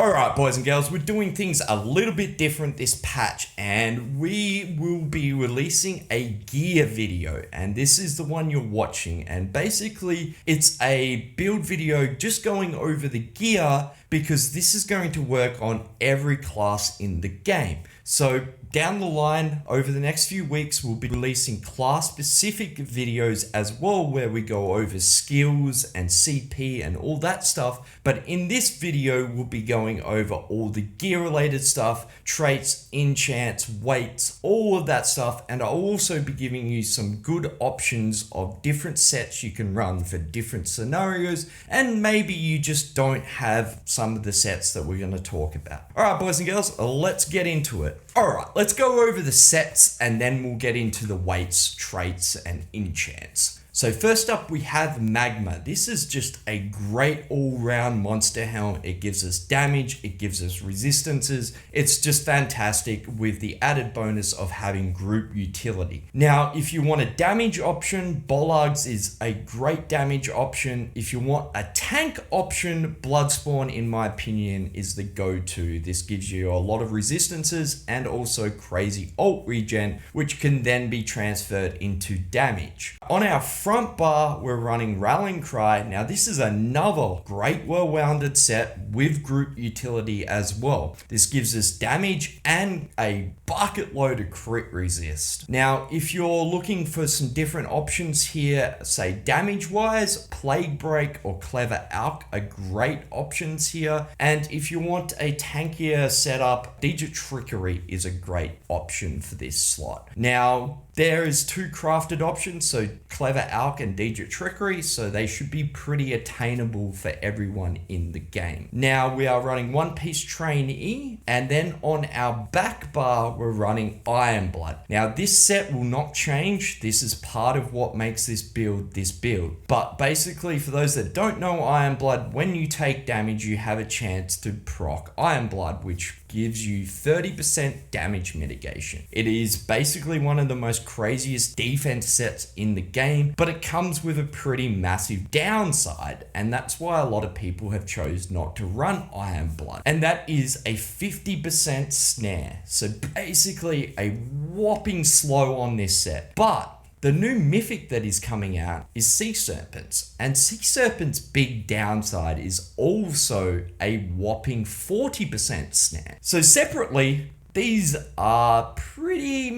Alright boys and girls, we're doing things a little bit different this patch and we will be releasing a gear video, and this is the one you're watching, and basically it's a build video just going over the gear because this is going to work on every class in the game. So down the line, over the next few weeks, we'll be releasing class-specific videos as well, where we go over skills and CP and all that stuff. But in this video, we'll be going over all the gear-related stuff, traits, enchants, weights, all of that stuff. And I'll also be giving you some good options of different sets you can run for different scenarios. And maybe you just don't have some of the sets that we're going to talk about. All right, boys and girls, let's get into it. All right, let's go over the sets and then we'll get into the weights, traits, and enchants. So first up, we have Magma. This is just a great all-round monster helmet. It gives us damage, it gives us resistances. It's just fantastic with the added bonus of having group utility. Now, if you want a damage option, Bollards is a great damage option. If you want a tank option, Bloodspawn, in my opinion, is the go-to. This gives you a lot of resistances and also crazy ult regen, which can then be transferred into damage. On our front bar, we're running Rallying Cry. Now, this is another great well-rounded set with group utility as well. This gives us damage and a bucket load of crit resist. Now, if you're looking for some different options here, say damage-wise, Plague Break or Clever Alk are great options here. And if you want a tankier setup, Digit Trickery is a great option for this slot. Now, there is two crafted options, so Clever Alk and Digit Trickery, so they should be pretty attainable for everyone in the game. Now, we are running One Piece Trainee, and then on our back bar, we're running Iron Blood. Now, this set will not change. This is part of what makes this build. But basically, for those that don't know Iron Blood, when you take damage, you have a chance to proc Iron Blood, which gives you 30% damage mitigation. It is basically one of the most craziest defense sets in the game, but it comes with a pretty massive downside, and that's why a lot of people have chose not to run Iron Blood, and that is a 50% snare. So basically a whopping slow on this set. But the new mythic that is coming out is Sea Serpents, and Sea Serpents' big downside is also a whopping 40% snare. So separately, these are pretty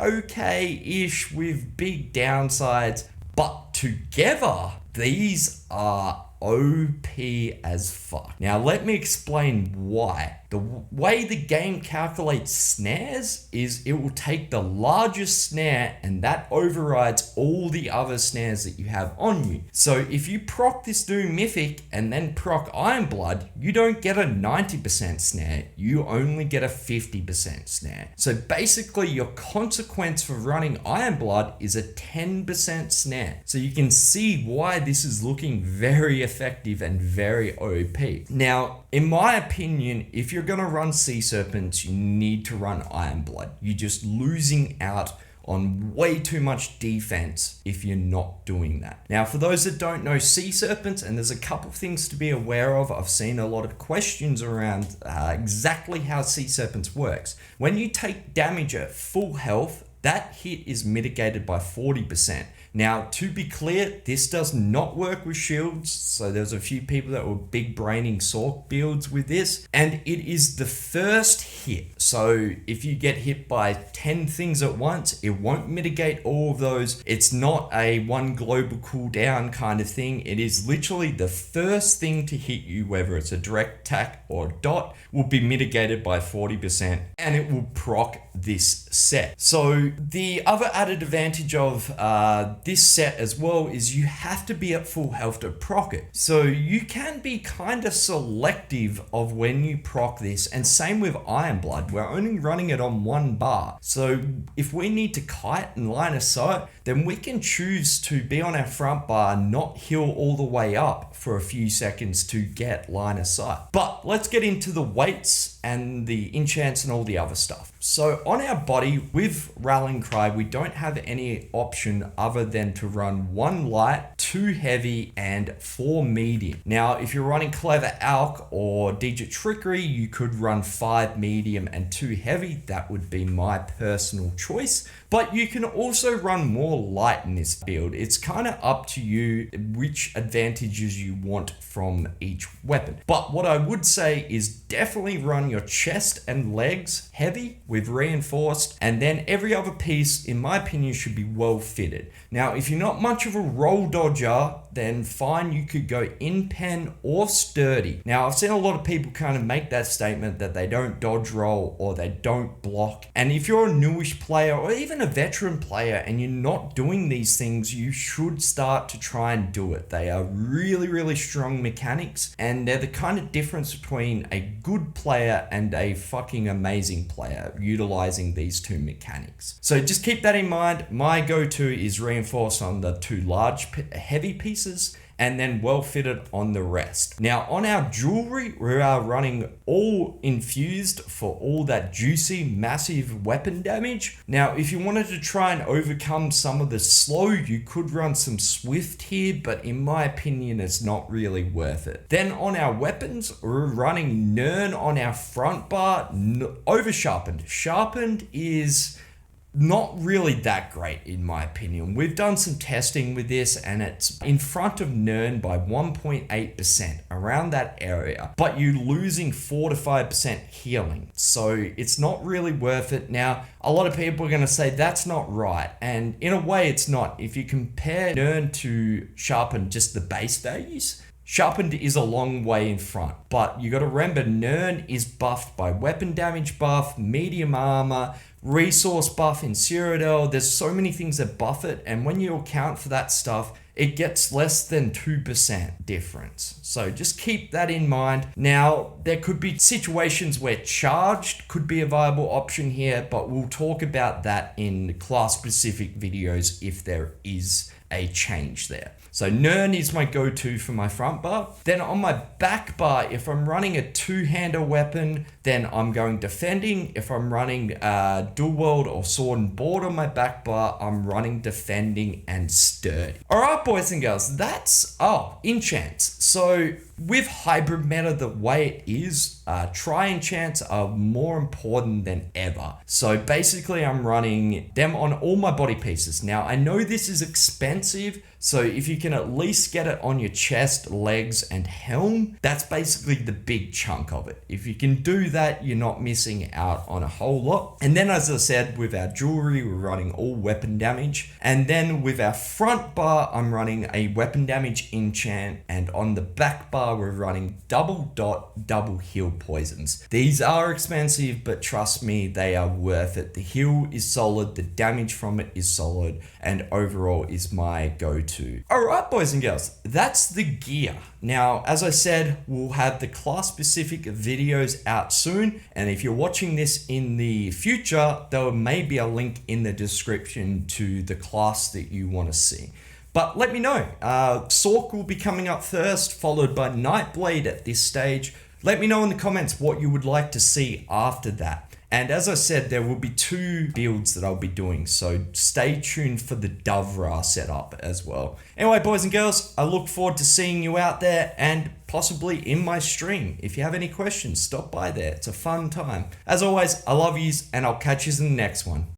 okay-ish with big downsides, but together, these are OP as fuck. Now, let me explain why. The way the game calculates snares is it will take the largest snare and that overrides all the other snares that you have on you. So if you proc this new mythic and then proc Iron Blood, you don't get a 90% snare, you only get a 50% snare. So basically your consequence for running Iron Blood is a 10% snare. So you can see why this is looking very effective and very OP. Now, in my opinion, if you're going to run Sea Serpents, you need to run Iron Blood. You're just losing out on way too much defense if you're not doing that. Now, for those that don't know Sea Serpents, and there's a couple things to be aware of, I've seen a lot of questions around exactly how Sea Serpents works. When you take damage at full health, that hit is mitigated by 40%. Now, to be clear, this does not work with shields. So there's a few people that were big braining Sork builds with this, and it is the first hit. So if you get hit by 10 things at once, it won't mitigate all of those. It's not a one global cooldown kind of thing. It is literally the first thing to hit you, whether it's a direct attack or dot, will be mitigated by 40%, and it will proc this set. So the other added advantage of this set as well is you have to be at full health to proc it. So you can be kind of selective of when you proc this, and same with Iron Blood. We're only running it on one bar. So if we need to kite and line of sight, then we can choose to be on our front bar, not heal all the way up for a few seconds to get line of sight. But let's get into the weights and the enchants and all the other stuff. So on our body with Rallying Cry, we don't have any option other than to run 1 light, 2 heavy, and 4 medium. Now, if you're running Clever Alk or Digit Trickery, you could run 5 medium and 2 heavy. That would be my personal choice. But you can also run more light in this build. It's kind of up to you which advantages you want from each weapon. But what I would say is definitely run your chest and legs heavy with reinforced, and then every other piece, in my opinion, should be well fitted. Now, if you're not much of a roll dodger, then fine, you could go in pen or sturdy. Now, I've seen a lot of people kind of make that statement that they don't dodge roll or they don't block. And if you're a newish player or even a veteran player and you're not doing these things, you should start to try and do it. They are really, really strong mechanics, and they're the kind of difference between a good player and a fucking amazing player utilizing these 2 mechanics. So just keep that in mind. My go-to is reinforced on the 2 large heavy pieces, and then well fitted on the rest. Now on our jewelry, we are running all infused for all that juicy, massive weapon damage. Now, if you wanted to try and overcome some of the slow, you could run some swift here, but in my opinion, it's not really worth it. Then on our weapons, we're running Nern on our front bar, over sharpened. Sharpened is not really that great in my opinion. We've done some testing with this and it's in front of Nern by 1.8%, around that area, but you're losing 4 to 5% healing. So it's not really worth it. Now, a lot of people are going to say that's not right, and in a way it's not. If you compare Nern to Sharpened, just the base values, Sharpened is a long way in front, but you got to remember Nern is buffed by weapon damage buff, medium armor, resource buff in Cyrodiil. There's so many things that buff it, and when you account for that stuff, it gets less than 2% difference. So just keep that in mind. Now, there could be situations where charged could be a viable option here, but we'll talk about that in class-specific videos if there is a change there. So Nern is my go-to for my front bar. Then on my back bar, if I'm running a 2-hander weapon, then I'm going defending. If I'm running dual wield or sword and board on my back bar, I'm running defending and sturdy. All right, boys and girls, that's, enchants. So with hybrid meta the way it is, try enchants are more important than ever. So basically I'm running them on all my body pieces. Now I know this is expensive, so if you can at least get it on your chest, legs, and helm, that's basically the big chunk of it. If you can do that, you're not missing out on a whole lot. And then, as I said, with our jewelry, we're running all weapon damage. And then with our front bar, I'm running a weapon damage enchant. And on the back bar, we're running double dot, double heal poisons. These are expensive, but trust me, they are worth it. The heal is solid, the damage from it is solid, and overall is my go-to. Alright, boys and girls, that's the gear. Now, as I said, we'll have the class-specific videos out soon, and if you're watching this in the future, there may be a link in the description to the class that you want to see. But let me know. Sork will be coming up first, followed by Nightblade at this stage. Let me know in the comments what you would like to see after that. And as I said, there will be 2 builds that I'll be doing, so stay tuned for the Dovra setup as well. Anyway, boys and girls, I look forward to seeing you out there and possibly in my stream. If you have any questions, stop by there. It's a fun time. As always, I love yous, and I'll catch yous in the next one.